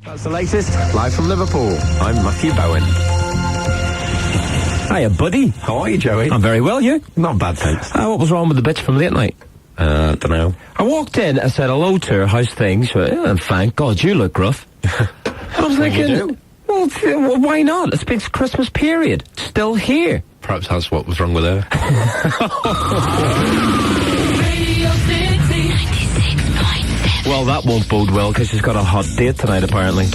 That's the latest, live from Liverpool. I'm Matthew Bowen. Hiya, buddy. How are you, Joey? I'm very well, you? Not bad, thanks. What was wrong with the bitch from late night? Don't know. I walked in, I said hello to her, how's things? She went, I'm fine. God, you look rough. I was thinking, well, why not? It's Christmas period. It's still here. Perhaps that's what was wrong with her. Well, that won't bode well, because she's got a hot date tonight, apparently.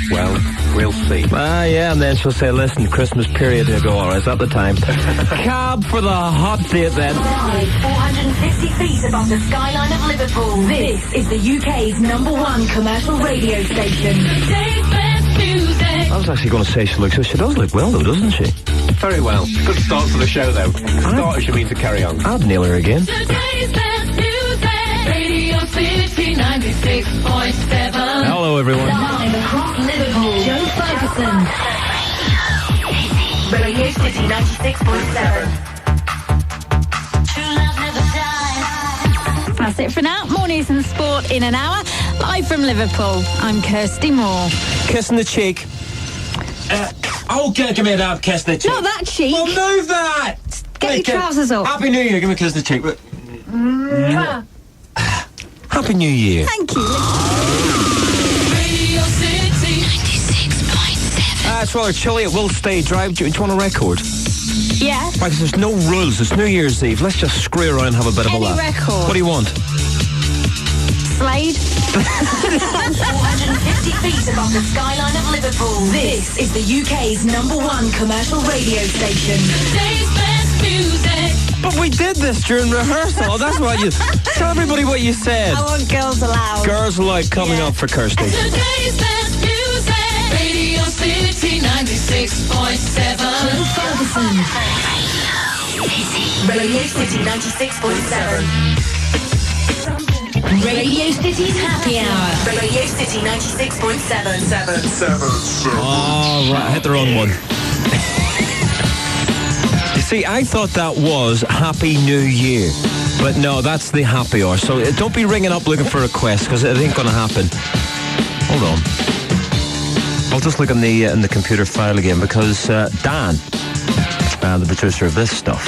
Well, we'll see. Yeah, and then she'll say, listen, Christmas period, and you'll go, alright, is that the time? Cab for the hot date, then. 450 feet above the skyline of Liverpool, this is the UK's #1 commercial radio station. I was actually going to say she does look well, though, doesn't she? Very well. Good start to the show, though. Start as you mean to carry on. I'd nail her again. Radio City 96.7. Hello, everyone. Live across Liverpool, Joe Ferguson. Radio City 96.7. That's it for now. Mornings and sport in an hour. Live from Liverpool, I'm Kirsty Moore. Kiss in the cheek. Give me that kiss in the cheek. Not that cheek. Well, move that! Get your trousers up. Happy New Year. Give me a kiss in the cheek. Happy New Year. Thank you. Radio City 96.7. It's rather chilly at Will Stay Drive. Do you want a record? Yeah. Right, because there's no rules. It's New Year's Eve. Let's just screw around and have a bit of a laugh. Record. What do you want? Slade. 450 feet above the skyline of Liverpool, this is the UK's #1 commercial radio station. Today's best music. But we did this during rehearsal. That's why you... Tell everybody what you said. I want Girls Aloud. Girls Aloud coming up for Kirsty. Today's best music. Radio City 96.7. Ferguson. Radio City 96.7. Radio City's Happy Hour. Radio City 96.7. Oh, right. I hit the wrong one. You see, I thought that was Happy New Year. But no, that's the happy hour. So don't be ringing up looking for requests, because it ain't going to happen. Hold on. I'll just look in the computer file again, because Dan, the producer of this stuff,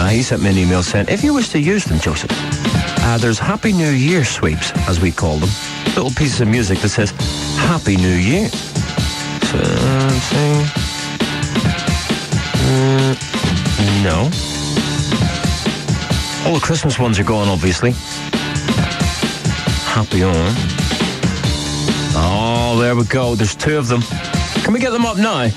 he sent me an email saying, if you wish to use them, Joseph, there's Happy New Year sweeps, as we call them. Little pieces of music that says Happy New Year. So, no. All the Christmas ones are gone, obviously. Happy on. Oh, there we go. There's 2 of them. Can we get them up now?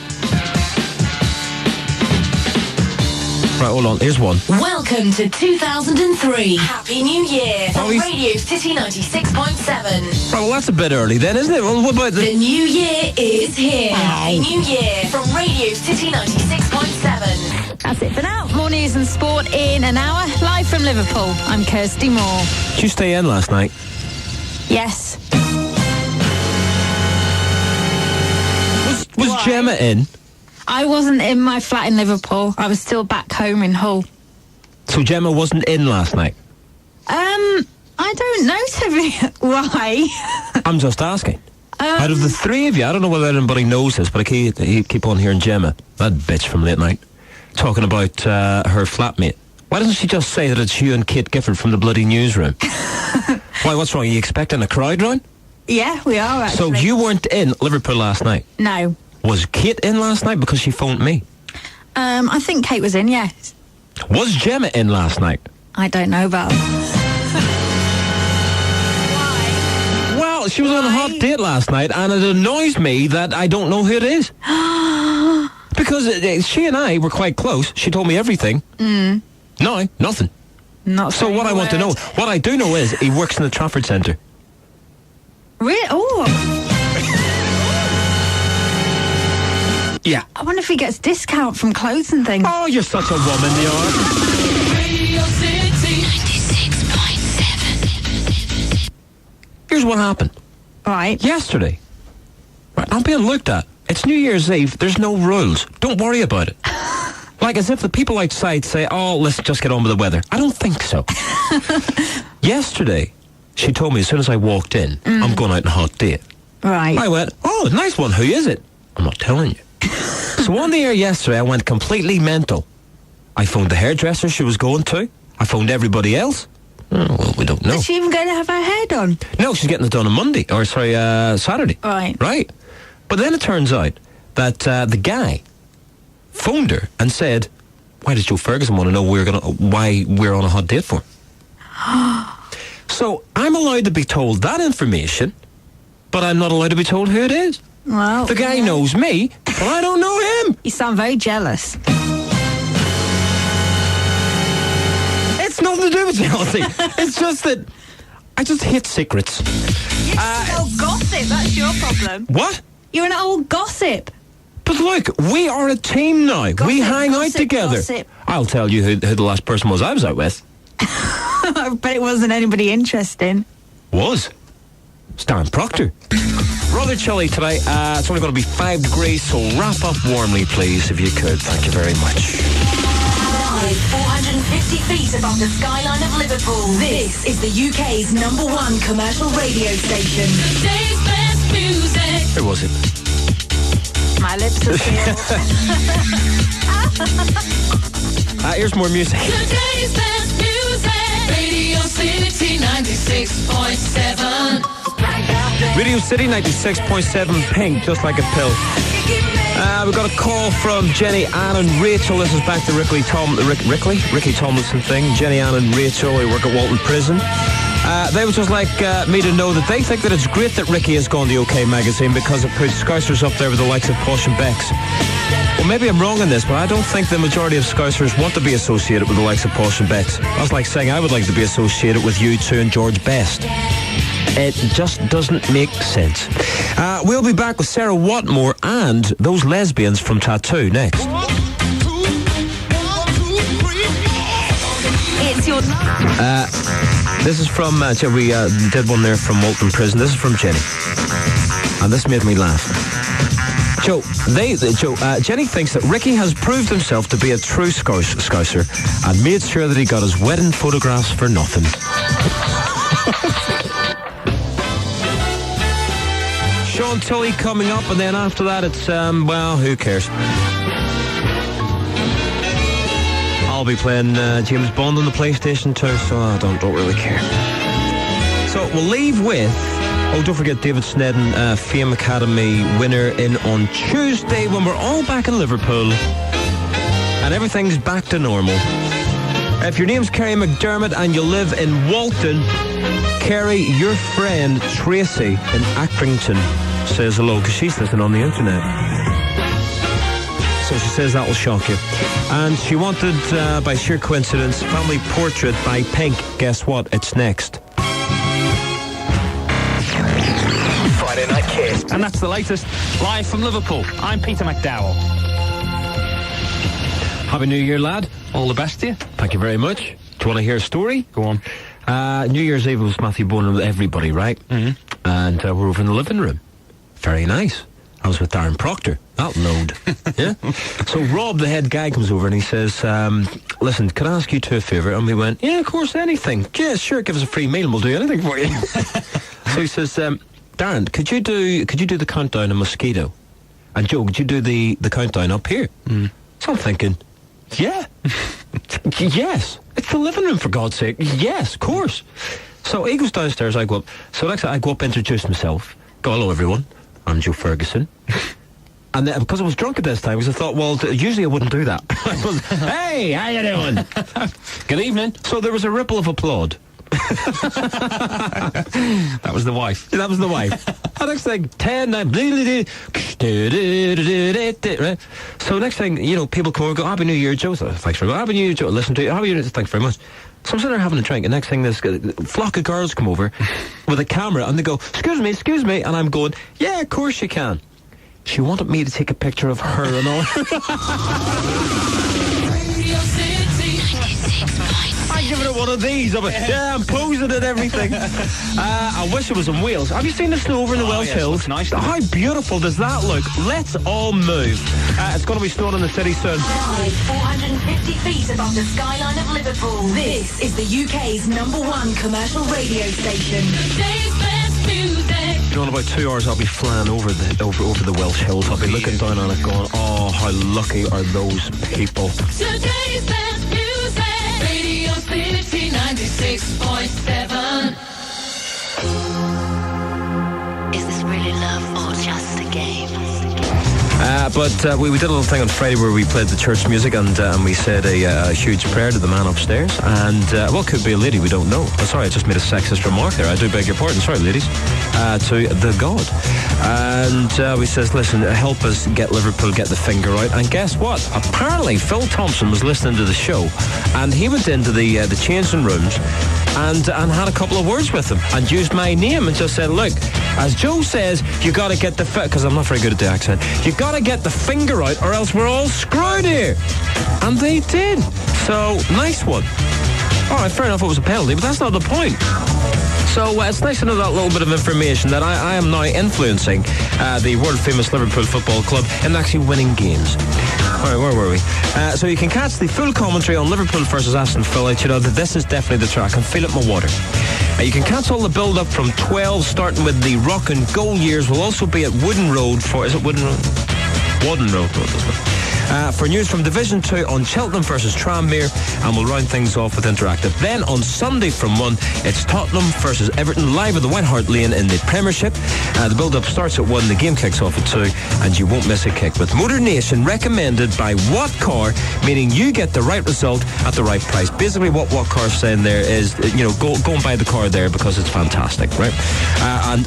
Right, hold on. Here's one. Welcome to 2003. Happy New Year from Radio City 96.7. Right, well, that's a bit early then, isn't it? Well, what about The new year is here. Happy New Year from Radio City 96.7. That's it for now. More news and sport in an hour. Live from Liverpool, I'm Kirsty Moore. Did you stay in last night? Yes. Was Gemma in? I wasn't in my flat in Liverpool. I was still back home in Hull. So Gemma wasn't in last night? I don't know, to be... Why? I'm just asking. Out of the 3 of you, I don't know whether anybody knows this, but I keep on hearing Gemma, that bitch from late night, talking about her flatmate. Why doesn't she just say that it's you and Kate Gifford from the bloody newsroom? Why, what's wrong? Are you expecting a crowd round? Yeah, we are, actually. So you weren't in Liverpool last night? No. Was Kate in last night? Because she phoned me. I think Kate was in, yes. Was Gemma in last night? I don't know about... Well, she was on a hot date last night, and it annoys me that I don't know who it is. Because she and I were quite close. She told me everything. No, nothing. Not so what I want to know, what I do know is he works in the Trafford Centre. Really? Oh. Yeah. I wonder if he gets discount from clothes and things. Oh, you're such a woman, you are. Radio City 96.7. Here's what happened. Right. Yesterday. Right, I'm being looked at. It's New Year's Eve. There's no rules. Don't worry about it. Like as if the people outside say, oh, let's just get on with the weather. I don't think so. Yesterday, she told me as soon as I walked in, I'm going out on a hot date. Right. I went, oh, nice one. Who is it? I'm not telling you. So on the air yesterday, I went completely mental. I phoned the hairdresser she was going to. I phoned everybody else. Oh, well, we don't know. Is she even going to have her hair done? No, she's getting it done on Monday. Or, Saturday. Right. Right. But then it turns out that the guy phoned her and said, why does Joe Ferguson want to know why we're on a hot date for? So I'm allowed to be told that information, but I'm not allowed to be told who it is. Well, The guy knows me, but I don't know him. You sound very jealous. It's nothing to do with jealousy. It's just that I just hate secrets. You're an old gossip. That's your problem. What? You're an old gossip. But look, we are a team now. We hang out together. Gossip. I'll tell you who the last person was I was out with. But it wasn't anybody interesting. Was Stan Proctor. Rather chilly today. It's only going to be 5 degrees, so wrap up warmly, please, if you could. Thank you very much. Live 450 feet above the skyline of Liverpool. This is the UK's #1 commercial radio station. Today's best music. Where was it? My lips are sealed. Here's more music. Today's best music. Radio City 96.7. Radio City 96.7 Pink, just like a pill. We've got a call from Jenny, Ann and Rachel. This is back to Ricky Tomlinson thing. Jenny, Ann and Rachel, who work at Walton Prison. They would just like me to know that they think that it's great that Ricky has gone to OK Magazine because it puts Scousers up there with the likes of Posh and Becks. Well, maybe I'm wrong in this, but I don't think the majority of Scousers want to be associated with the likes of Posh and Becks. That's like saying I would like to be associated with U2 and George Best. It just doesn't make sense. We'll be back with Sarah Watmore and those lesbians from Tattoo next. It's your... This is from, we did one there from Walton Prison. This is from Jenny. And this made me laugh. Jenny thinks that Ricky has proved himself to be a true Scouser and made sure that he got his wedding photographs for nothing. Sean Tully coming up, and then after that it's, well, who cares? I'll be playing James Bond on the PlayStation 2, so I don't really care. So we'll leave with... Oh, don't forget David Snedden, Fame Academy winner, in on Tuesday when we're all back in Liverpool and everything's back to normal. If your name's Kerry McDermott and you live in Walton, Kerry, your friend Tracy in Accrington says hello because she's listening on the internet. So she says that will shock you. And she wanted, by sheer coincidence, Family Portrait by Pink. Guess what? It's next. Friday Night Kiss. And that's the latest live from Liverpool. I'm Peter McDowell. Happy New Year, lad. All the best to you. Thank you very much. Do you want to hear a story? Go on. New Year's Eve was Matthew Bowen with everybody, right? Mm-hmm. And we're over in the living room. Very nice. I was with Darren Proctor. That load. Yeah? So Rob, the head guy, comes over and he says, listen, can I ask you two a favour? And we went, yeah, of course, anything. Yeah, sure, give us a free meal and we'll do anything for you. So he says, Darren, could you do the countdown in Mosquito? And Joe, could you do the countdown up here? Mm. So I'm thinking, yeah. Yes. It's the living room, for God's sake. Yes, of course. So he goes downstairs, I go up. So next I go up, introduce myself. Go, hello, everyone. I'm Joe Ferguson. And then, because I was drunk at this time, because I thought, well, usually I wouldn't do that. I was, hey, how you doing? Good evening. So there was a ripple of applaud. That was the wife. That was the wife. And next thing, 10, 9, right? So next thing, you know, people come over and go, Happy New Year, Joe. So, thanks very much. Happy New Year, Joe. Listen to you. Happy New Year. Thanks very much. So I'm sitting there having a drink, and next thing, this flock of girls come over with a camera, and they go, excuse me. And I'm going, yeah, of course you can. She wanted me to take a picture of her and all. I'm giving her one of these. I'm posing and everything. I wish it was in Wales. Have you seen the snow over in the Welsh Hills? Nice. How beautiful does that look? Let's all move. It's going to be snowing in the city soon. Live 450 feet above the skyline of Liverpool. This is the UK's #1 commercial radio station. Today's best music. You know, in about 2 hours I'll be flying over the Welsh hills. I'll be looking down on it going, oh, how lucky are those people. Today's best music, Radio City 96.7. Is this really love or just a game? But we did a little thing on Friday where we played the church music and we said a huge prayer to the man upstairs. And, well, could be a lady, we don't know. Oh, sorry, I just made a sexist remark there. I do beg your pardon. Sorry, ladies. To the God. And we says, listen, help us get Liverpool, get the finger out. And guess what? Apparently, Phil Thompson was listening to the show and he went into the changing rooms and had a couple of words with him and used my name and just said, look, as Joe says, you got to get the because I'm not very good at the accent. You got to get the finger out, or else we're all screwed here. And they did. So nice one. All right, fair enough. It was a penalty, but that's not the point. So it's nice to know that little bit of information that I am now influencing the world-famous Liverpool Football Club in actually winning games. All right, where were we? So you can catch the full commentary on Liverpool versus Aston Villa. You know that this is definitely the track. I can feel it in my water. You can catch all the build-up from 12, starting with the rock and goal years. We'll also be at Wooden Road for... Is it Wooden Road? Wooden Road, for news from Division 2 on Cheltenham versus Tranmere, and we'll round things off with Interactive. Then on Sunday from 1, it's Tottenham versus Everton, live at the White Hart Lane in the Premiership. The build-up starts at 1, the game kicks off at 2, and you won't miss a kick. With Motor Nation recommended by What Car, meaning you get the right result at the right price. Basically what Car's saying there is, you know, go and buy the car there because it's fantastic, right? And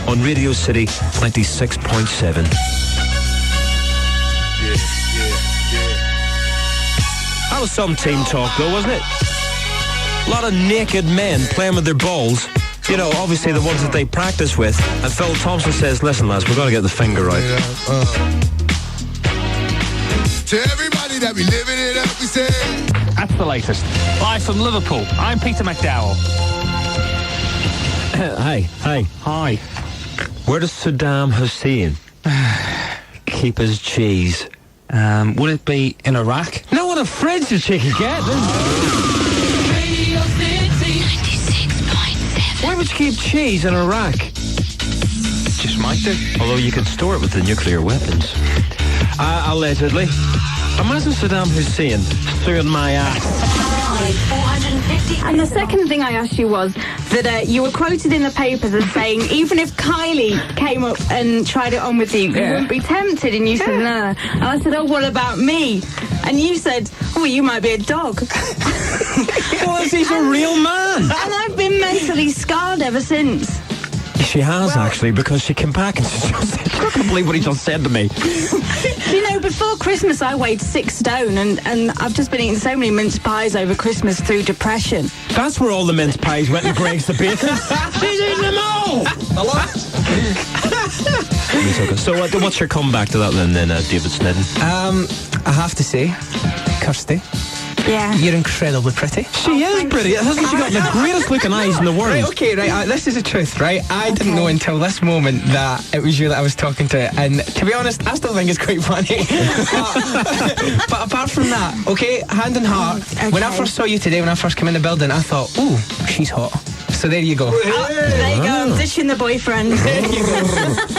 on Radio City 96.7. That was some team talk though, wasn't it? A lot of naked men playing with their balls. You know, obviously the ones that they practice with. And Phil Thompson says, listen lads, we've got to get the finger right. To everybody that be living it up, we say. That's the latest. Live from Liverpool, I'm Peter McDowell. Hi. Where does Saddam Hussein keep his cheese? Would it be in Iraq? No, what a fridge the chicken get. Radio City 96.7. Why would you keep cheese in Iraq? Just might do. Although you could store it with the nuclear weapons. Allegedly. Imagine Saddam Hussein suing my ass. 450. And the second thing I asked you was that you were quoted in the papers as saying even if Kylie came up and tried it on with you, you wouldn't be tempted. And you said no. And I said, oh, what about me? And you said, oh, you might be a dog. Well, he's a real man. And I've been mentally scarred ever since. She has, actually, because she came back and she just said, I can't believe what he just said to me. You know, before Christmas I weighed 6 stone and I've just been eating so many mince pies over Christmas through depression. That's where all the mince pies went to Greg's the Bacon. She's eating them all! So what's your comeback to that then, David Snedden? I have to say, Kirsty, Yeah. you're incredibly pretty. She is pretty. Hasn't she got the greatest looking eyes in the world? Right, okay, right. This is the truth, right? I didn't know until this moment that it was you that I was talking to, and to be honest, I still think it's quite funny. but apart from that, okay, hand in heart, when I first saw you today, when I first came in the building, I thought, ooh, she's hot. So there you go. Oh, there you go, I'm ditching the boyfriend.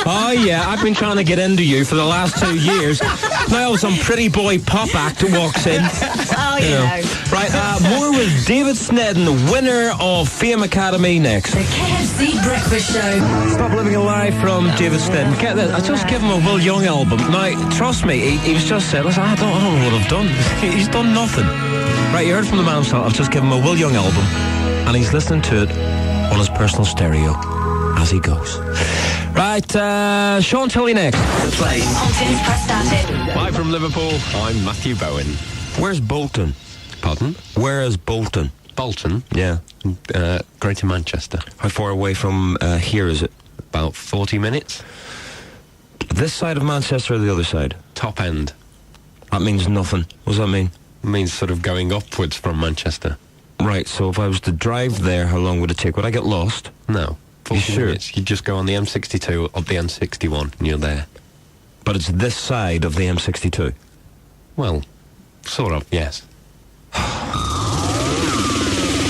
Oh yeah, I've been trying to get into you for the last 2 years. Now some pretty boy pop act walks in. Oh, you know. Right, more with David Snedden, the winner of Fame Academy, next. The KFC Breakfast Show. Stop Living a Lie from David Snedden. Get this, I just give him a Will Young album. Now, trust me, he was just saying, listen, I don't know what I've done. He's done nothing. Right, you heard from the man himself. I've just given him a Will Young album, and he's listening to it on his personal stereo as he goes. Right, Sean Tilley next. On Tim's Press Static. Live from Liverpool, I'm Matthew Bowen. Where's Bolton? Pardon? Where is Bolton? Bolton? Yeah. Greater Manchester. How far away from here is it? About 40 minutes. This side of Manchester or the other side? Top end. That means nothing. What does that mean? Means sort of going upwards from Manchester. Right, so if I was to drive there, how long would it take? Would I get lost? No. 40 sure? minutes. You just go on the M62 up the M61 and you're there. But it's this side of the M62? Well, sort of, yes.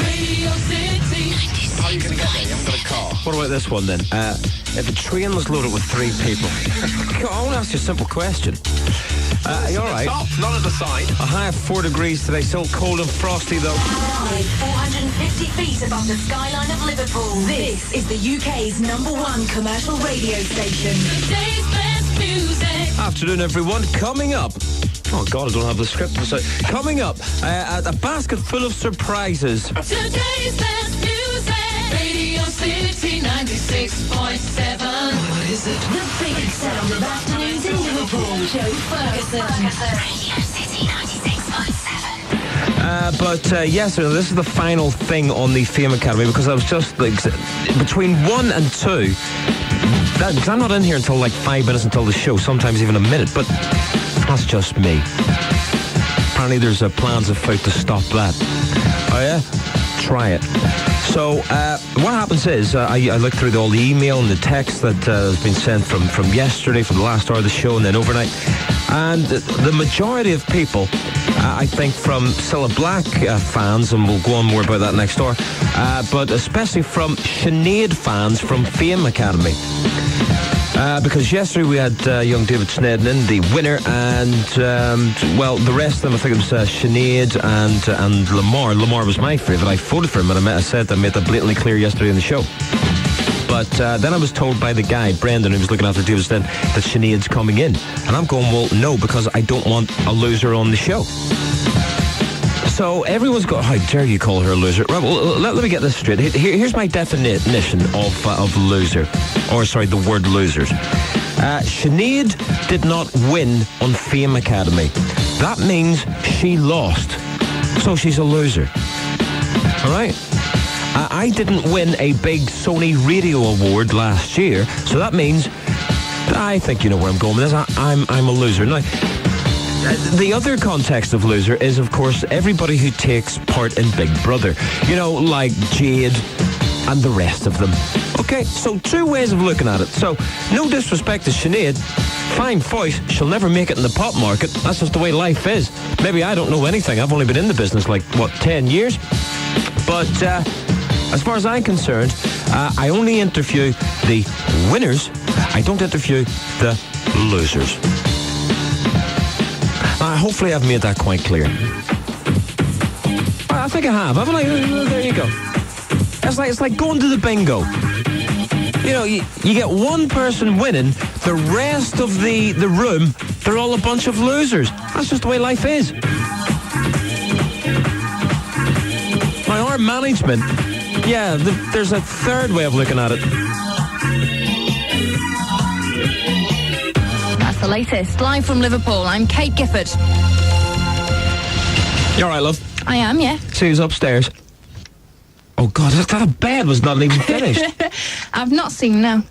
Radio City 96.7. How are you going to get there? You haven't got a car. What about this one then? If a train was loaded with 3 people, I want to ask you a simple question. Are you all right? Top, not at the side. A high of 4 degrees today, so cold and frosty though. Live 450 feet above the skyline of Liverpool. This is the UK's #1 commercial radio station. Today's best music. Afternoon, everyone. Coming up. Oh God, I don't have the script. So, coming up, a basket full of surprises. Today's best music. Radio City 96.7. What is it? The big sound of afternoons in Liverpool. Joe Ferguson. Radio City 96.7. But yes, this is the final thing on the Fame Academy because I was just like between 1 and 2. Because I'm not in here until like 5 minutes until the show, sometimes even a minute. But that's just me. Apparently, there's plans afoot to stop that. Oh yeah, try it. So what happens is I look through all the email and the text that has been sent from yesterday, from the last hour of the show, and then overnight. And the majority of people, I think from Cilla Black fans, and we'll go on more about that next door, but especially from Sinead fans from Fame Academy. Because yesterday we had young David Snedden, the winner, and, well, the rest of them, I think it was Sinead and Lamar. Lamar was my favourite. I voted for him, and I made that blatantly clear yesterday in the show. But then I was told by the guy, Brendan, who was looking after David Snedden, that Sinead's coming in. And I'm going, well, no, because I don't want a loser on the show. So everyone's got, how dare you call her a loser? Right, well, let me get this straight. Here's my definition of loser. Or, sorry, the word losers. Sinead did not win on Fame Academy. That means she lost. So she's a loser. All right? I didn't win a big Sony Radio Award last year. So that means, I think you know where I'm going with this. I'm a loser. Now, the other context of loser is, of course, everybody who takes part in Big Brother. You know, like Jade and the rest of them. Okay, so 2 ways of looking at it. So, no disrespect to Sinead. Fine voice, she'll never make it in the pop market. That's just the way life is. Maybe I don't know anything. I've only been in the business like, 10 years? But, as far as I'm concerned, I only interview the winners. I don't interview the losers. Hopefully I've made that quite clear. I think I have, haven't I? There you go. It's like going to the bingo. You know, you get one person winning, the rest of the room, they're all a bunch of losers. That's just the way life is. Now, our management, yeah, there's a third way of looking at it. The latest, live from Liverpool. I'm Kate Gifford. You all right, love? I am, yeah. See who's upstairs? Oh, God, that bed was not even finished. I've not seen, no.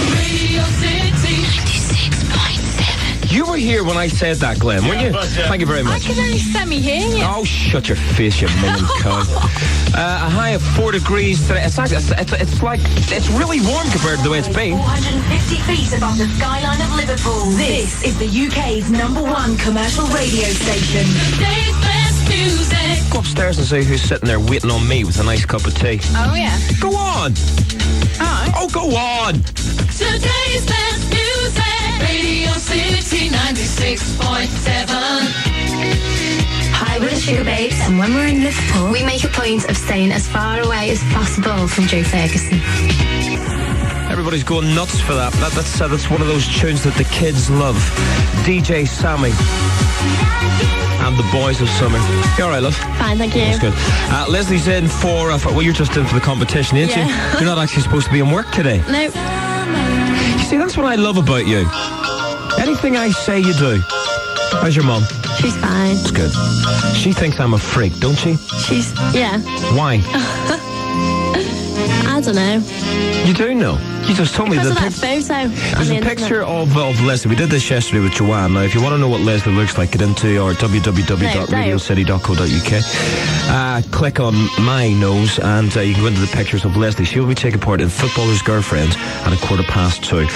Radio City 96.7. You were here when I said that, Glenn, weren't you? Thank you very I much. can only semi-hear you. Oh, shut your face, you million cunt. A high of 4 degrees today. It's really warm compared to the way it's been. 450 feet above the skyline of Liverpool. This is the UK's #1 commercial radio station. Today's best music. Go upstairs and see who's sitting there waiting on me with a nice cup of tea. Oh, yeah. Go on. All right. Oh, go on. Today's best music. Radio City 96.7. Hi, we're the Sugar Babes, and when we're in Liverpool, we make a point of staying as far away as possible from Joe Ferguson. Everybody's going nuts for that. That's one of those tunes that the kids love. DJ Sammy and the Boys of Summer. You all right, love? Fine, thank you. That's good. Leslie's in for well, you're just in for the competition, ain't you? You're not actually supposed to be in work today. No. You see, that's what I love about you. Anything I say, you do. How's your mum? She's fine. It's good. She thinks I'm a freak, don't she? Yeah. Why? I don't know. You do know. You just told me Because that of that photo. there's a picture of Leslie. We did this yesterday with Joanne. Now, if you want to know what Leslie looks like, get into our www.radiocity.co.uk. Click on my nose and you can go into the pictures of Leslie. She'll be taking part in Footballers' Girlfriends at 2:15.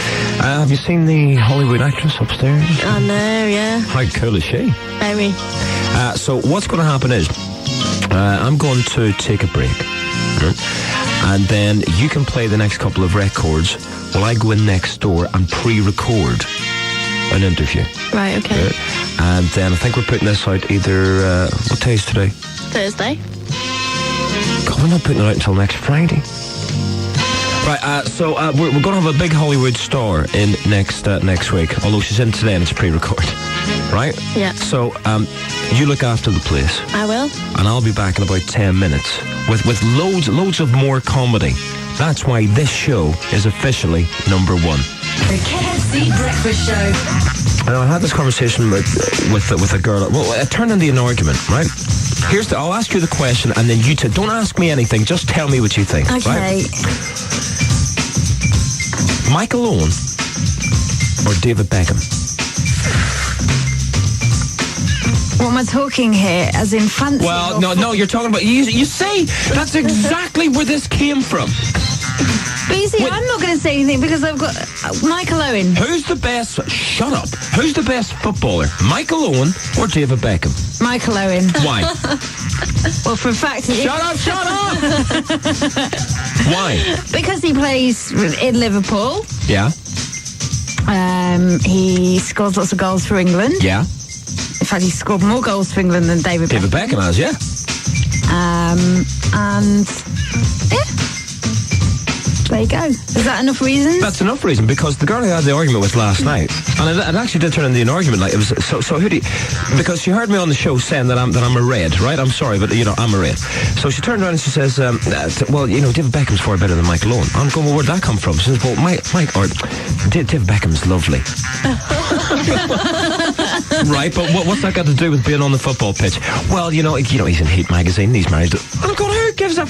Have you seen the Hollywood actress upstairs? I know, yeah. How cool is she? Very. So what's going to happen is I'm going to take a break. Right? And then you can play the next couple of records while I go in next door and pre-record an interview. Right, okay. And then I think we're putting this out either, what day is today? Thursday. God, we're not putting it out until next Friday. Right, so we're going to have a big Hollywood star in next week, although she's in today and it's pre-record. Right? Yeah. So you look after the place. I will. And I'll be back in about 10 minutes with loads of more comedy. That's why this show is officially number one. The KFC Breakfast Show. I had this conversation with a girl. Well, it turned into an argument, right? I'll ask you the question, and then you don't ask me anything. Just tell me what you think. Okay. Right? Michael Owen or David Beckham? What am I talking here? As in fancy? Well, no, you're talking about... You see, that's exactly where this came from. But you see, I'm not going to say anything because I've got Michael Owen. Who's the best... Shut up. Who's the best footballer? Michael Owen or David Beckham? Michael Owen. Why? Well, for a fact... Shut up! Why? Because he plays in Liverpool. Yeah. He scores lots of goals for England. Yeah. In fact, he scored more goals for England than David Beckham. David Beckham has, yeah. And yeah, there you go. Is that enough reason? That's enough reason, because the girl I had the argument with last night, and it actually did turn into an argument. Like it was so who do you, because she heard me on the show saying that I'm a red, right? I'm sorry, but I'm a red. So she turned around and she says, well, David Beckham's far better than Michael Owen. I'm going, well, where'd that come from? She says, well, David Beckham's lovely. Right, but what's that got to do with being on the football pitch? Well, he's in Heat magazine, he's married. I'm going, who gives a...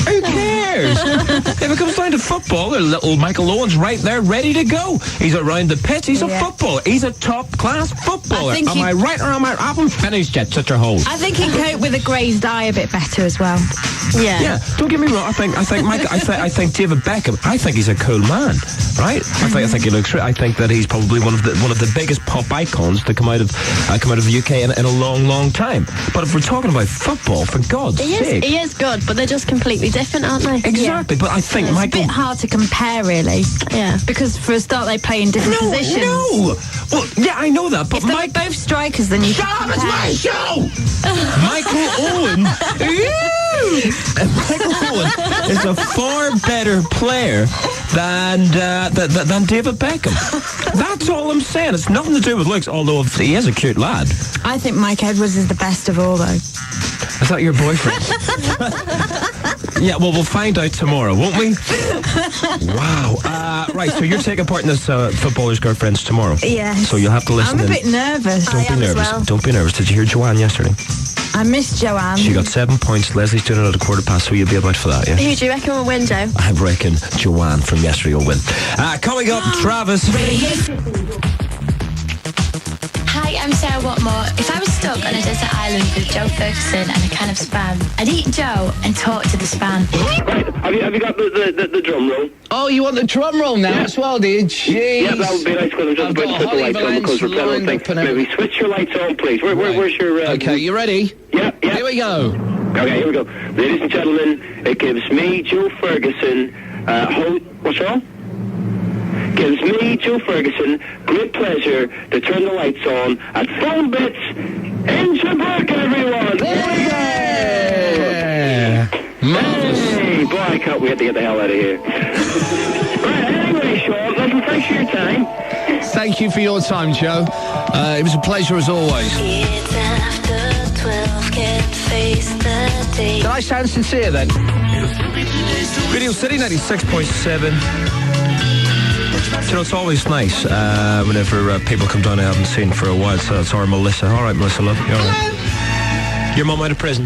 Who cares? If it comes down to football, little Michael Owen's right there, ready to go. He's around the pitch. He's a footballer. He's a top-class footballer. Am I right or am I... I haven't finished yet, such a hole. I think he'd cope with a grazed eye a bit better as well. Yeah. Yeah, don't get me wrong. I think David Beckham, I think he's a cool man, right? I think he looks... I think that he's probably one of the biggest pop icons to come out of the UK in a long, long time. But if we're talking about football, for God's sake... He is good, but they're just completely different, aren't they? Exactly, but I think it's Michael... a bit hard to compare, really. Yeah. Because for a start, they play in different positions. No! Well, yeah, I know that, but if they're both strikers, then you... Shut up, it's my show! Michael Owen... Michael Owen is a far better player than David Beckham. That's all I'm saying. It's nothing to do with looks, although he is a cute lad. I think Mike Edwards is the best of all, though. Is that your boyfriend? Yeah, well, we'll find out tomorrow, won't we? Wow. Right, so you're taking part in this Footballers' Girlfriends tomorrow. Yeah. So you'll have to listen I'm a bit nervous. Don't be nervous. Don't be nervous. Did you hear Joanne yesterday? I missed Joanne. She got 7 points. Leslie's doing it at 1:15, so you'll be about for that, yeah? Who do you reckon will win, Joe? I reckon Joanne from yesterday will win. Coming up, Travis. Hi, I'm Sarah Watmore. If I was stuck on a desert island with Joe Ferguson and a can of Spam, I'd eat Joe and talk to the Spam. Right, have you got the drum roll? Oh, you want the drum roll now as well, do you? Jeez. Yeah, that would be nice, because I'm just about to put the lights on because we're playing thing. Maybe switch your lights on, please. Where's your... Okay, you ready? Yeah. Here we go. Okay, here we go. Ladies and gentlemen, it gives me, Joe Ferguson, what's wrong? Gives me, Joe Ferguson, great pleasure to turn the lights on at Phone Bits in Shabaka, everyone! Yeah! Hey, boy, I can't wait to get the hell out of here. Right, anyway, Sean, listen, thanks for your time. Thank you for your time, Joe. It was a pleasure as always. It's after 12, can't face the day. Did I sound sincere then? Radio City 96.7. It's always nice whenever people come down I haven't seen for a while. So it's our Melissa. All right, Melissa, love. You all right? Hello. Your mum out of prison?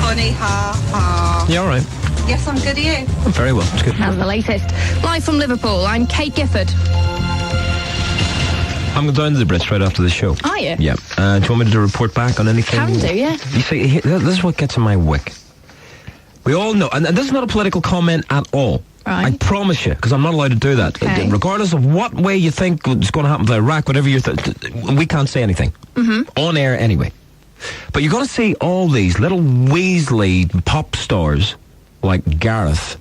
Funny, ha, ha. You all right? Yes, I'm good, are you? I'm very well. It's good. That's the latest. Live from Liverpool, I'm Kate Gifford. I'm going down to the Brits right after the show. Are you? Yeah. Do you want me to report back on anything? Can do, yeah. You see, this is what gets in my wick. We all know, and this is not a political comment at all. Right. I promise you, because I'm not allowed to do that. Okay. Regardless of what way you think is going to happen to Iraq, whatever we can't say anything. Mm-hmm. On air anyway. But you're going to see all these little Weasley pop stars like Gareth.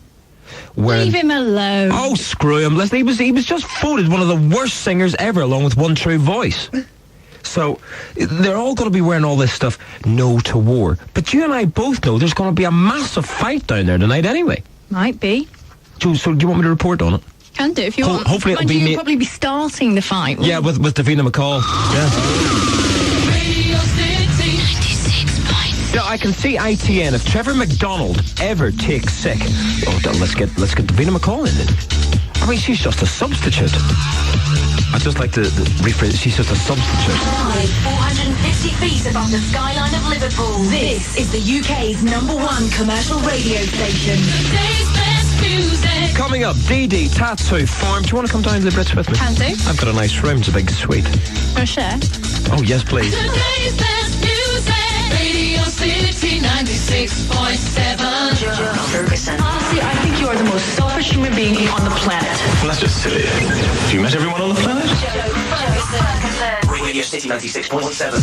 Leave him alone. Oh, screw him. Listen, he was just voted one of the worst singers ever, along with One True Voice. So they're all going to be wearing all this stuff, no to war. But you and I both know there's going to be a massive fight down there tonight anyway. Might be. So do you want me to report on it? Can do if you want. Hopefully it'll be You'll me. probably be starting the fight. Yeah, with Davina McCall. Yeah. Yeah, I can see ITN. If Trevor McDonald ever takes sick, let's get Davina McCall in then. I mean, she's just a substitute. I'd just like to rephrase. She's just a substitute. 450 feet above the skyline of Liverpool. This is the UK's #1 commercial radio station. Today's best music. Coming up, DD Tattoo Farm. Do you want to come down to the Brits with me? Can do. I've got a nice room. It's a big suite. Want to share? Oh yes, please. Today's best music. Radio City 96.7. Joe Ferguson. Honestly, I think you are the most selfish human being on the planet. Well, that's just silly. Have you met everyone on the planet? Joe Ferguson. Radio City 96.7.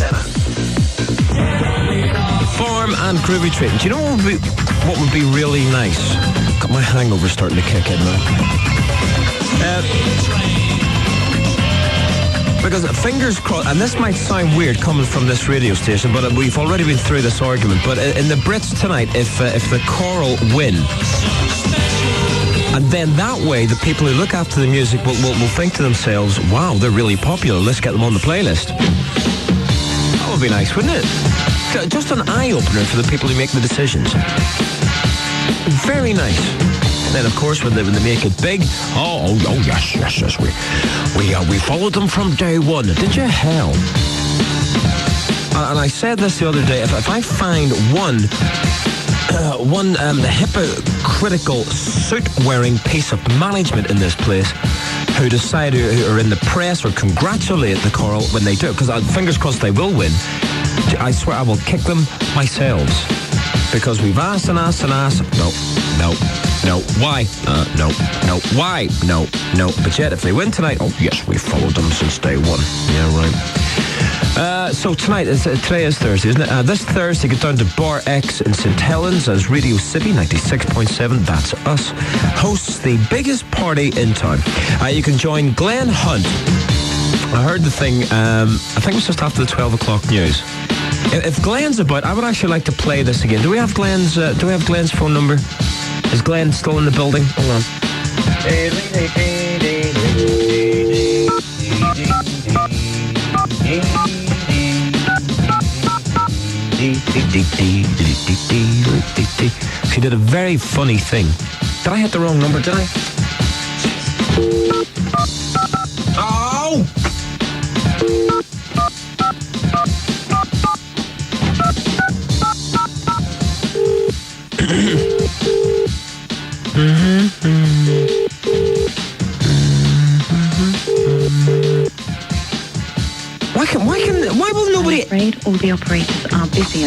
Farm and groovy treatment. Do you know what would be really nice? Got my hangover starting to kick in now. Because fingers crossed, and this might sound weird coming from this radio station, but we've already been through this argument. But in the Brits tonight, if the Coral win, and then that way the people who look after the music will think to themselves, wow, they're really popular, let's get them on the playlist. That would be nice, wouldn't it? Just an eye-opener for the people who make the decisions. Very nice. And then, of course, when they make it big, yes, we followed them from day one. Did you hell? And I said this the other day, if I find one hypocritical suit-wearing piece of management in this place who decide who are in the press or congratulate the Coral when they do it, because fingers crossed they will win, I swear I will kick them myself. Because we've asked and asked and asked. No. Why? No. Why? No. But yet, if they win tonight, oh yes, we followed them since day one. Yeah, right. So tonight, today is Thursday, isn't it? This Thursday, get down to Bar X in St. Helens as Radio City 96.7, that's us, hosts the biggest party in town. You can join Glenn Hunt. I heard the thing, I think it was just after the 12 o'clock news. If Glenn's about, I would actually like to play this again. Do we have Glenn's phone number? Is Glenn still in the building? Hold on. She did a very funny thing. Did I hit the wrong number, did I? Oh! Why will nobody... I'm afraid all the operators are busy.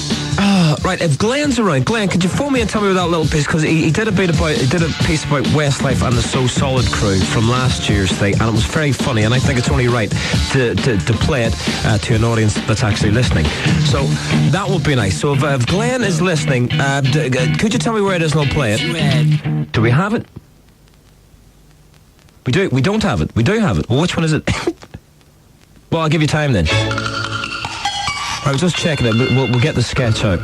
Right, if Glenn's around, Glenn, could you phone me and tell me about that little piece? Because he did a piece about Westlife and the So Solid crew from last year's thing, and it was very funny, and I think it's only right to play it to an audience that's actually listening. So that would be nice. So if Glenn is listening, could you tell me where it is and I'll play it? Do we have it? We do. We don't have it. We do have it. Well, which one is it? Well, I'll give you time then. I was just checking it, but we'll get the sketch out.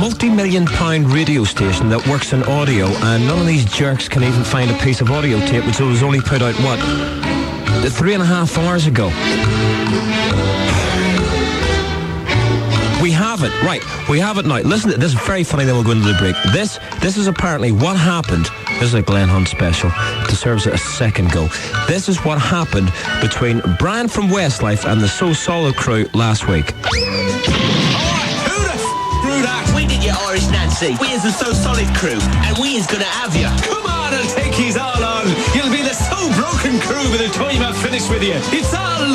Multi-million-pound radio station that works in audio, and none of these jerks can even find a piece of audio tape, which was only put out, 3.5 hours ago. We have it. Right, we have it now. Listen, this is very funny, then we'll go into the break. This is apparently what happened. This is a Glenn Hunt special. It deserves a second go. This is what happened between Brian from Westlife and the So Solid crew last week. We did your Irish Nancy. We is the So Solid crew, and we is gonna have you. Come on, I'll take yous all on. You'll be the So Broken crew by the time I'm finished with you. It's all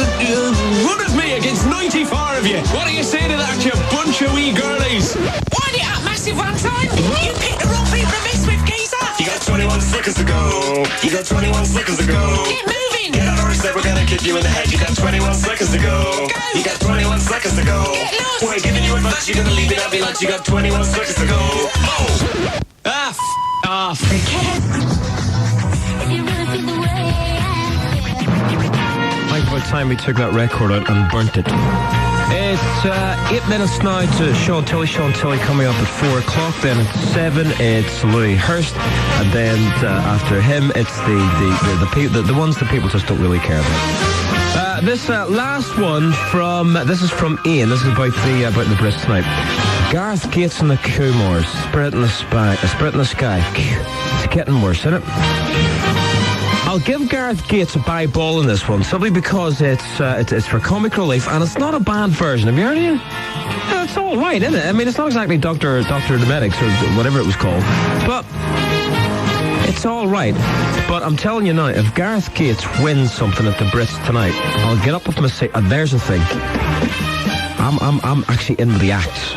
one of me against 94 of you. What do you say to that, you bunch of wee girlies? Wind it up, massive one time. You picked the wrong people to mess with, geezer. You got 21 seconds to go. You got 21 seconds to go. Get moving. Get out of our step, we're gonna kick you in the head. You got 21 seconds to go. Go. go. We're giving you advice, you're gonna leave it at me like you got 21 seconds to go. Oh! Off. I think about time we took that record out and burnt it. It's 8 minutes now to Sean Tilley. Sean Tilley coming up at 4 o'clock. Then at 7, it's Louis Hurst. And then after him, it's the ones that people just don't really care about. This last one this is from Ian. This is about the Brits tonight. Gareth Gates and the Coomores. Spirit in the sky. It's getting worse, isn't it? I'll give Gareth Gates a bye ball in this one, simply because it's for comic relief, and it's not a bad version. Have you heard of it? Yeah, it's all right, isn't it? I mean, it's not exactly Dr. Dometics or whatever it was called, but it's all right. But I'm telling you now, if Gareth Gates wins something at the Brits tonight, I'll get up with my seat. And there's the thing. I'm actually in with the acts,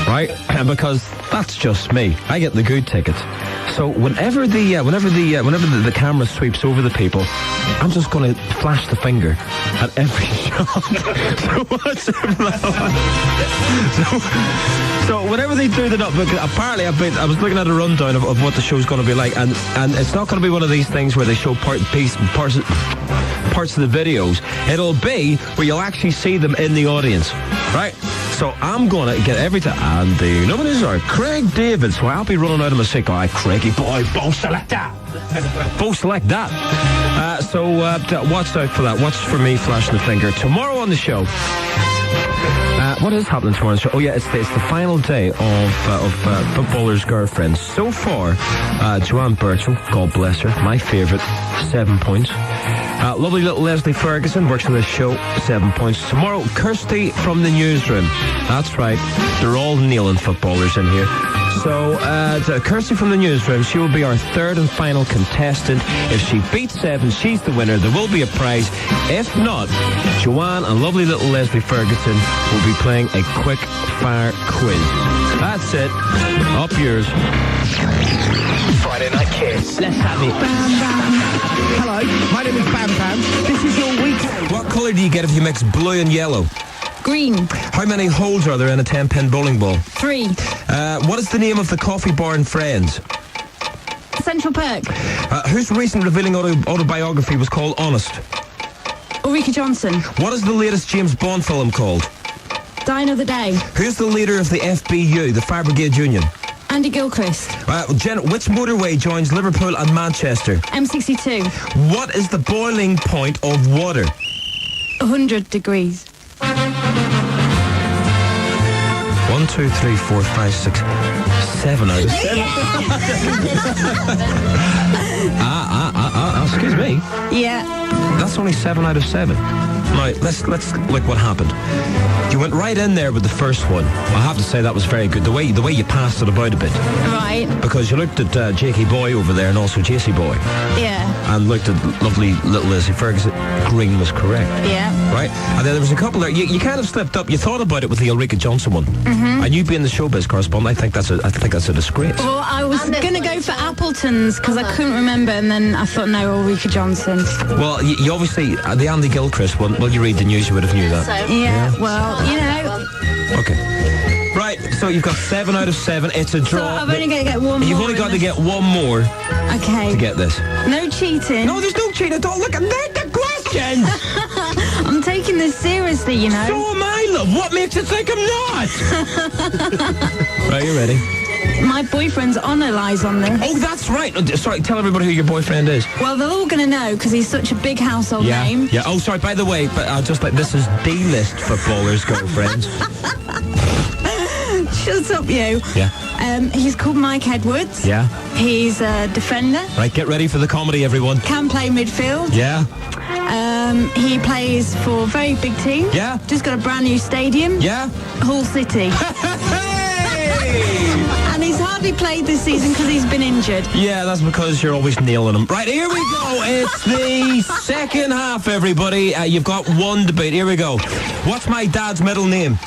right? Because that's just me. I get the good tickets. So whenever the camera sweeps over the people, I'm just going to flash the finger at every shot. So whenever they do that up, apparently I was looking at a rundown of what the show's going to be like, and it's not going to be one of these things where they show parts of the videos. It'll be where you'll actually see them in the audience, right? So I'm going to get every time. And the nominees are Craig David. So I'll be running out of my sick. All right, Craigie boy, both select that. Both select that. So watch out for that. Watch for me flashing the finger. Tomorrow on the show. What is happening tomorrow on the show? Oh yeah, it's the final day of Footballers' Girlfriends. So far, Joanne Birchall, God bless her, my favourite, 7 points. Lovely little Leslie Ferguson works on this show, 7 points. Tomorrow, Kirsty from the newsroom. That's right, they're all kneeling footballers in here. So, Kirsty from the newsroom, she will be our third and final contestant. If she beats 7, she's the winner. There will be a prize. If not, Joanne and lovely little Leslie Ferguson will be playing a quick fire quiz. That's it. Up yours. Friday Night Kiss. Let's have it. Bam, bam. Hello, my name is Bam Bam. This is your weekend. What colour do you get if you mix blue and yellow? Green. How many holes are there in a 10-pin bowling ball? 3. What is the name of the coffee bar in Friends? Central Perk. Whose recent revealing autobiography was called Honest? Ulrika Johnson. What is the latest James Bond film called? Die Another Day. Who's the leader of the FBU, the Fire Brigade Union? Andy Gilchrist. Jen, which motorway joins Liverpool and Manchester? M62. What is the boiling point of water? 100 degrees. 1, 2, 3, 4, 5, 6, 7 out of 7. Excuse me. Yeah. That's only 7 out of 7. Now, let's look what happened. You went right in there with the first one. I have to say that was very good. The way you passed it about a bit. Right. Because you looked at Jakey Boy over there and also JC Boy. Yeah. And looked at lovely little Leslie Ferguson. Green was correct. Yeah. Right? And then there was a couple there. You kind of slipped up. You thought about it with the Ulrika Johnson one. Mm-hmm. And you being the showbiz correspondent, I think that's a disgrace. Well, I was going to go for Appleton's because I couldn't remember, and then I thought, no, Ulrika Johnson. Well, you obviously, the Andy Gilchrist one, well, you read the news, you would have knew that. Yeah, well, you know. Okay. Right, so you've got 7 out of 7. It's a draw. So I'm only going to get one more. You've only got to get one more to get this. No cheating. No, there's no cheating at all. Look, they're the questions. I'm taking this seriously, you know. So am I, love. What makes you think I'm not? Right, you ready? My boyfriend's honour lies on this. Oh, that's right. Sorry, tell everybody who your boyfriend is. Well, they're all going to know because he's such a big household name. Yeah. Oh, sorry, by the way, but just like this is D-list footballers' girlfriends. Shut up, you. Yeah. He's called Mike Edwards. Yeah. He's a defender. Right, get ready for the comedy, everyone. Can play midfield. Yeah. He plays for a very big team. Yeah. Just got a brand new stadium. Yeah. Hull City. And he's hardly played this season because he's been injured. Yeah, that's because you're always nailing him. Right, here we go. It's the second half, everybody. You've got one debate. Here we go. What's my dad's middle name?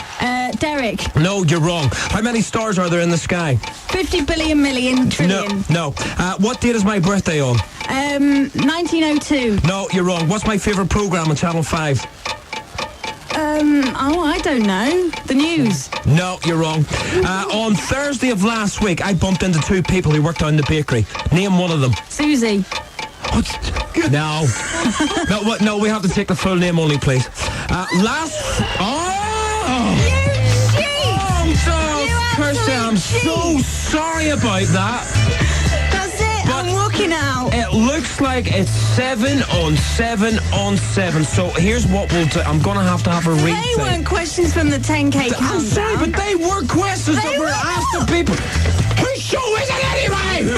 Derek. No, you're wrong. How many stars are there in the sky? 50 billion million trillion. No. What date is my birthday on? 1902. No, you're wrong. What's my favourite programme on Channel 5? I don't know. The news. No, you're wrong. On Thursday of last week, I bumped into two people who worked down the bakery. Name one of them. Susie. No. No, we have to take the full name only, please. Kirsty, I'm so sorry about that. That's it. I'm walking out. It looks like it's 7 on 7 on 7. So here's what we'll do. I'm going to have a rethink. They weren't questions from the 10K countdown. I'm sorry, but they were questions that were asked of people. Whose show is it anyway?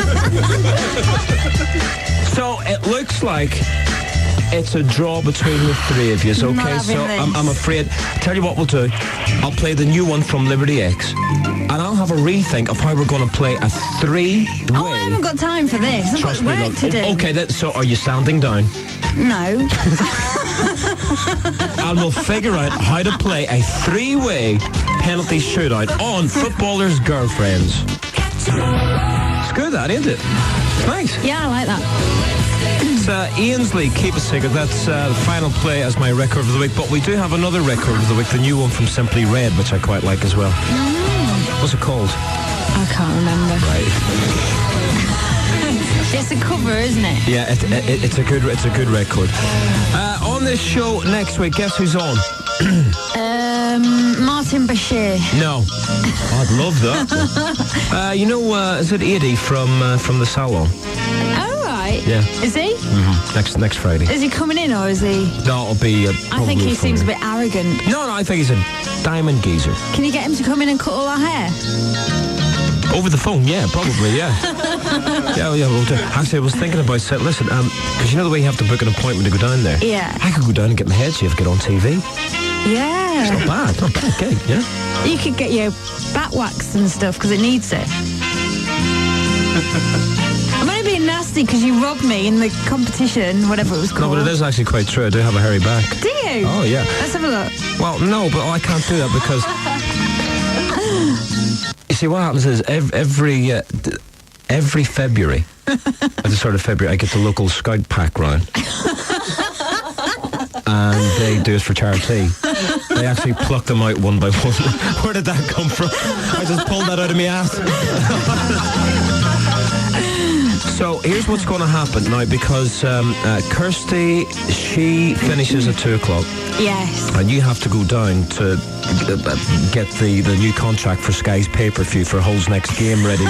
So it looks like it's a draw between the three of you, okay? So I'm afraid. Tell you what we'll do. I'll play the new one from Liberty X, and I'll have a rethink of how we're going to play a three-way. Oh, I haven't got time for this. I've got work to do. Okay, so are you sounding down? No. And we'll figure out how to play a three-way penalty shootout on Footballers' Girlfriends. It's good, that, isn't it? Nice. Yeah, I like that. It's Ainsley, Keep It Secret. That's the final play as my record of the week. But we do have another record of the week, the new one from Simply Red, which I quite like as well. What's it called? I can't remember. Right. It's a cover, isn't it? Yeah, it's a good record. On this show next week, guess who's on? Martin Bashir. No. I'd love that. Is it Eddie from the Salon? Oh, right. Yeah. Is he? Mm-hmm. Next Friday. Is he coming in or is he? No, it'll be. I think he seems a bit arrogant. No, I think he's a diamond geezer. Can you get him to come in and cut all our hair? Over the phone, yeah, probably, yeah. yeah, we'll do. Actually, I was thinking about saying, listen, because you know the way you have to book an appointment to go down there? Yeah. I could go down and get my head shaved, get on TV. Yeah. It's not bad gig, yeah. You could get your back waxed and stuff because it needs it. I'm only being nasty because you robbed me in the competition, whatever it was called. No, but it is actually quite true. I do have a hairy back. Do you? Oh, yeah. Let's have a look. Well, no, but I can't do that because... You see, what happens is every February, at the start of February, I get the local scout pack round. And they do it for charity. They actually pluck them out one by one. Where did that come from? I just pulled that out of my ass. So here's what's going to happen now, because Kirsty, she finishes at 2 o'clock. Yes. And you have to go down to get the new contract for Sky's pay-per-view for Hull's next game ready.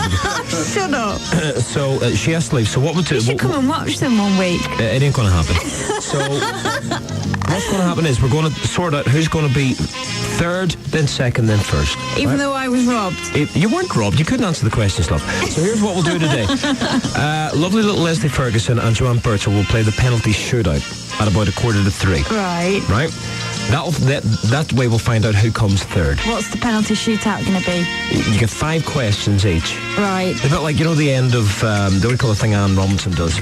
Shut up. So she has to leave. So what we'll do... You should come and watch them one week. It ain't going to happen. So what's going to happen is we're going to sort out who's going to be third, then second, then first. Even though I was robbed. You weren't robbed. You couldn't answer the questions, love. So here's what we'll do today. Lovely little Leslie Ferguson and Joanne Birchall will play the penalty shootout at about 2:45. Right. That way we'll find out who comes third. What's the penalty shootout going to be? You get 5 questions each. Right. It's a bit like, the end of, what do you call the thing Anne Robinson does?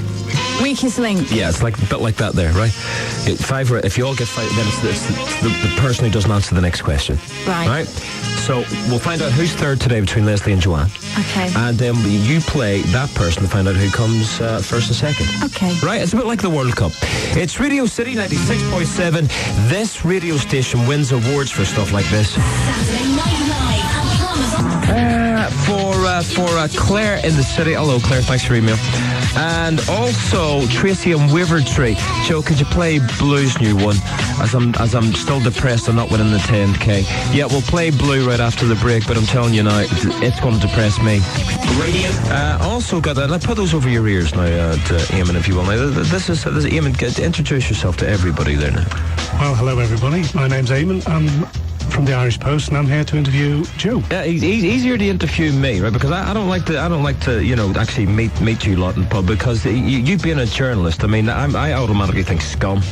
Weakest link. Yeah, it's like a bit like that there, right? If you all get 5, then it's the person who doesn't answer the next question. Right. So we'll find out who's third today between Leslie and Joanne. Okay. And then you play that person to find out who comes first and second. Okay. Right? It's a bit like the World Cup. It's Radio City 96.7. This radio station wins awards for stuff like this. Saturday Night Live at For Claire in the city. Hello, Claire. Thanks for your email. And also Tracy and Wavertree. Joe, could you play Blue's new one? As I'm still depressed I'm not winning the 10K. Yeah, we'll play Blue right after the break, but I'm telling you now, it's going to depress me. Radio. Also got that. I put those over your ears now, to Eamon, if you will. Now, this is Eamon. Introduce yourself to everybody there now. Well, hello everybody. My name's Eamon. I'm from the Irish Post, and I'm here to interview Joe. Yeah, it's easier to interview me, right? Because I don't like to actually meet you lot in pub, because you being a journalist, I mean, I automatically think scum,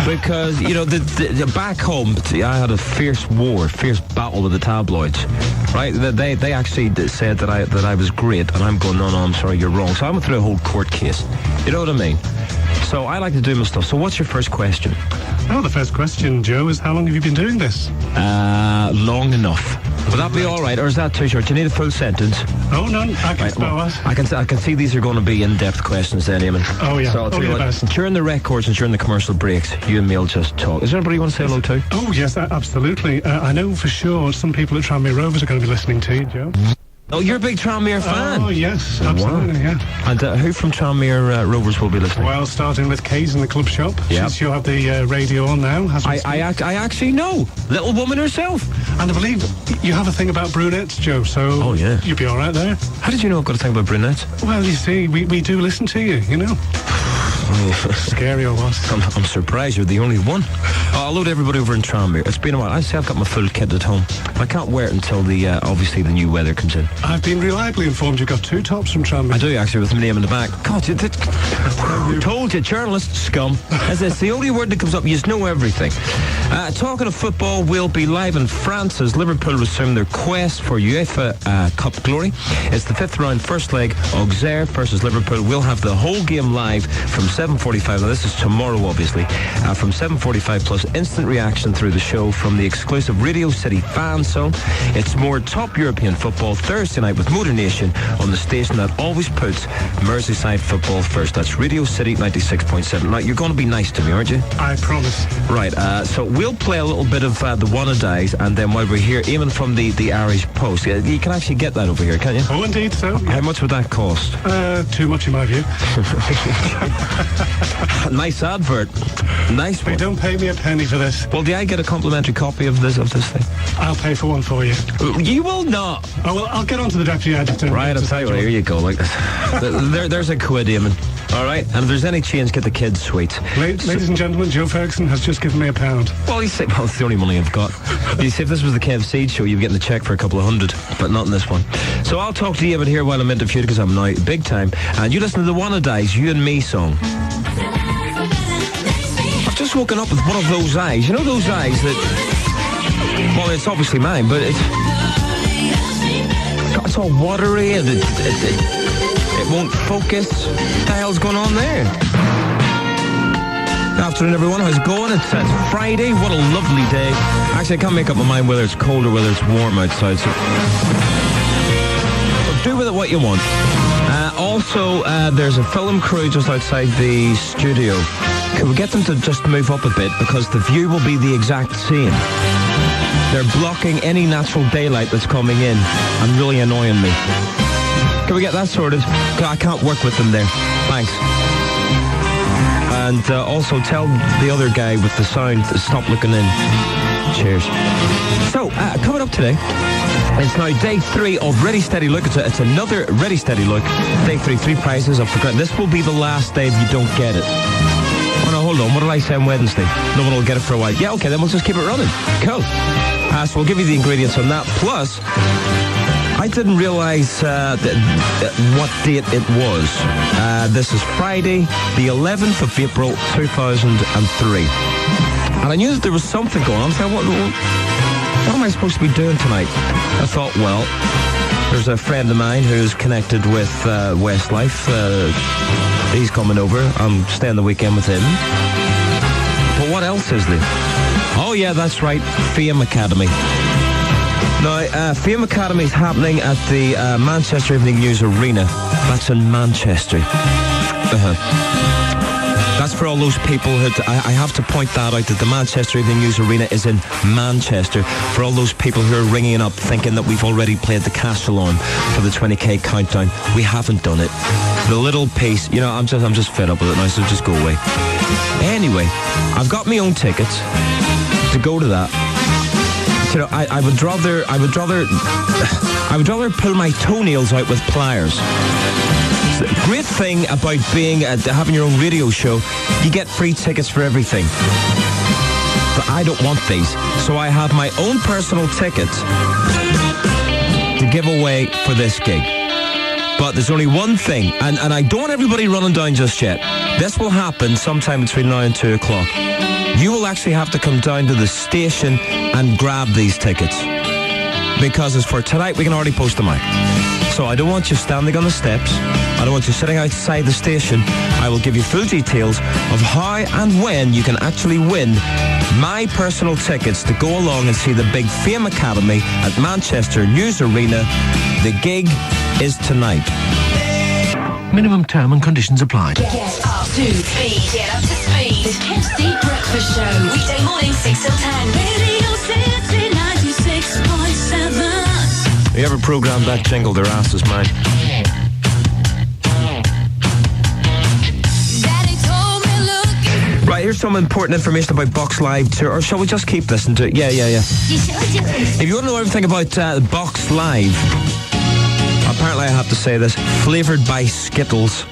because the back home I had a fierce battle with the tabloids, right? They actually said that I was great, and I'm going, no, I'm sorry, you're wrong. So I went through a whole court case. You know what I mean? So I like to do my stuff. So what's your first question? Oh, the first question, Joe, is how long have you been doing this? Long enough. Would that be all right, or is that too short? Do you need a full sentence? Oh, no, I can spell that. I can see these are going to be in-depth questions then, Eamon. Oh, yeah. So I'll tell you what, during the records and during the commercial breaks, you and me will just talk. Is there anybody you want to say hello to? Oh, yes, absolutely. I know for sure some people at Tranmere Rovers are going to be listening to you, Joe. Oh, you're a big Tranmere fan? Oh, yes, absolutely, yeah. And who from Tranmere Rovers will be listening? Well, starting with Kay's in the club shop. Yep. She'll have the radio on now. I actually know. Little woman herself. And I believe you have a thing about brunettes, Joe, so you'll be all right there. How did you know I've got a thing about brunettes? Well, you see, we do listen to you, you know. Scary or what? I'm surprised you're the only one. I'll load everybody over in Tranmere. It's been a while. I say I've got my full kit at home. I can't wear it until obviously the new weather comes in. I've been reliably informed you've got 2 tops from Tranmere. I do actually, with my name in the back. God, told you, journalist scum. It's the only word that comes up. You just know everything. Talking of football, we'll be live in France as Liverpool resume their quest for UEFA Cup glory. It's the 5th round, first leg, Auxerre versus Liverpool. We'll have the whole game live from 7:45. Now this is tomorrow, obviously. From 7:45 plus instant reaction through the show from the exclusive Radio City fan zone. It's more top European football Thursday night with Motor Nation on the station that always puts Merseyside football first. That's Radio City 96.7. Now you're going to be nice to me, aren't you? I promise. Right. So we'll play a little bit of the Wannadies, and then while we're here, even from the Irish Post, you can actually get that over here, can't you? Oh, indeed, so. How much would that cost? Too much in my view. Nice advert. Nice one. They don't pay me a penny for this. Well, do I get a complimentary copy of this thing? I'll pay for one for you. You will not. Oh, well, I'll get on to the deputy editor. Right, I'll tell you what, here you go. Like this. There's a quid, Eamon. All right, and if there's any change, get the kids sweets. Ladies and gentlemen, Joe Ferguson has just given me £1. Well, it's the only money I've got. You see, if this was the KFC show, you'd be getting the cheque for a couple of hundred, but not in this one. So I'll talk to you about here while I'm interviewed, because I'm now big time. And you listen to the Wannadies, You and Me song. I've just woken up with one of those eyes. You know those eyes that... Well, it's obviously mine, but it's all watery and it won't focus. What the hell's going on there? Good afternoon, everyone. How's it going? It's Friday. What a lovely day. Actually, I can't make up my mind whether it's cold or whether it's warm outside. So do with it what you want. Also, there's a film crew just outside the studio. Can we get them to just move up a bit, because the view will be the exact same. They're blocking any natural daylight that's coming in and really annoying me. Can we get that sorted? I can't work with them there. Thanks. And also tell the other guy with the sound to stop looking in. Cheers. So, coming up today, it's now day 3 of Ready Steady Look. It's another Ready Steady Look. Day 3, 3 prizes. I've forgotten. This will be the last day if you don't get it. Oh no, hold on. What did I say on Wednesday? No one will get it for a while. Yeah, okay, then we'll just keep it running. Cool. So we'll give you the ingredients on that. Plus, I didn't realise what date it was. This is Friday, the 11th of April, 2003. And I knew that there was something going on. I thought, what am I supposed to be doing tonight? I thought, well, there's a friend of mine who's connected with Westlife. He's coming over. I'm staying the weekend with him. But what else is there? Oh, yeah, that's right. Fame Academy. Now, Fame Academy is happening at the Manchester Evening News Arena. That's in Manchester. That's for all those people who... I have to point that out, that the Manchester Evening News Arena is in Manchester. For all those people who are ringing up thinking that we've already played the Castle on for the 20k countdown. We haven't done it. The little piece, you know, I'm just fed up with it now, so just go away. Anyway, I've got my own tickets to go to that. You know, I would rather pull my toenails out with pliers. The great thing about having your own radio show, you get free tickets for everything. But I don't want these, so I have my own personal tickets to give away for this gig. But there's only one thing, and I don't want everybody running down just yet. This will happen sometime between now and 2 o'clock. You will actually have to come down to the station and grab these tickets. Because as for tonight, we can already post them out. So So I don't want you standing on the steps. I don't want you sitting outside the station. I will give you full details of how and when you can actually win my personal tickets to go along and see the Big Fame Academy at Manchester News Arena. The gig is tonight. Minimum term and conditions apply. Get up to speed. Get up to speed. The Kemp's Deep Breakfast Show. Weekday morning 6 till 10. Radio City 96.7. Whoever programmed that jingle, their ass is mine. Right, here's some important information about Box Live tour. Or shall we just keep listening to it? Yeah. If you want to know everything about Box Live, apparently I have to say this, flavoured by Skittles.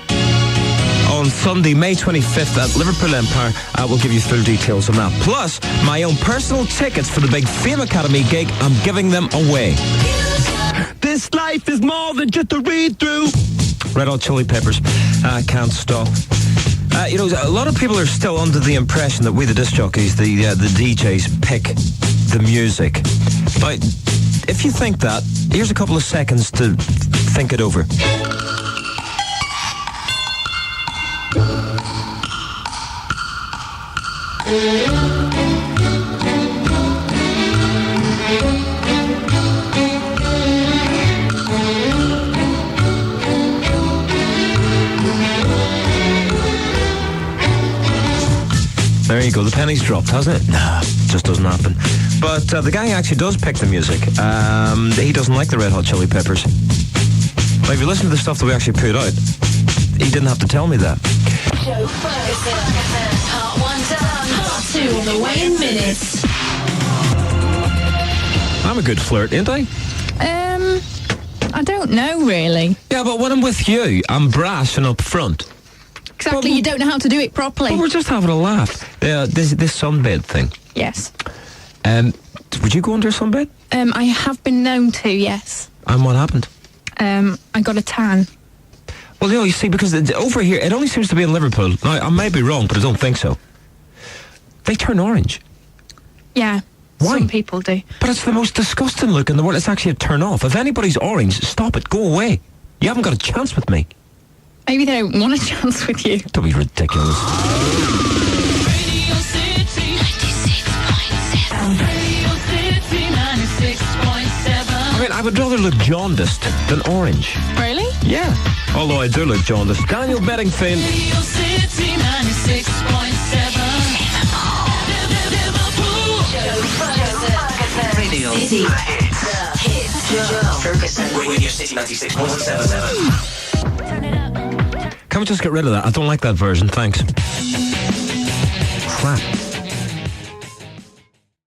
On Sunday, May 25th at Liverpool Empire, we'll give you full details on that. Plus, my own personal tickets for the Big Fame Academy gig, I'm giving them away. This life is more than just a read-through. Red Hot Chili Peppers, Can't Stop. A lot of people are still under the impression that we, the disc jockeys, the DJs, pick the music. But if you think that, here's a couple of seconds to think it over. There you go, the penny's dropped, hasn't it? Nah, just doesn't happen. But the guy actually does pick the music. He doesn't like the Red Hot Chili Peppers. Like, if you listen to the stuff that we actually put out, he didn't have to tell me that. Joe Ferguson. Part 1 done. Part 2 on the way in minutes. I'm a good flirt, ain't I? I don't know, really. Yeah, but when I'm with you, I'm brash and up front. Exactly, you don't know how to do it properly. But we're just having a laugh. This sunbed thing. Yes. Would you go under a sunbed? I have been known to, yes. And what happened? I got a tan. Well, you see, because over here, it only seems to be in Liverpool. Now, I may be wrong, but I don't think so. They turn orange. Yeah. Why? Some people do. But it's the most disgusting look in the world. It's actually a turn off. If anybody's orange, stop it. Go away. You haven't got a chance with me. Maybe they don't want a chance with you. Don't be ridiculous. Radio City 96.7. Radio City 96.7. I mean, I would rather look jaundiced than orange. Really? Yeah. Although I do look jaundiced. Daniel Bedingfield. Radio City 96.7. Liverpool. Joe Ferguson. Radio City. The hits. Joe Ferguson. Radio City 96.7. Turn it up. Can we just get rid of that? I don't like that version, thanks. Crap.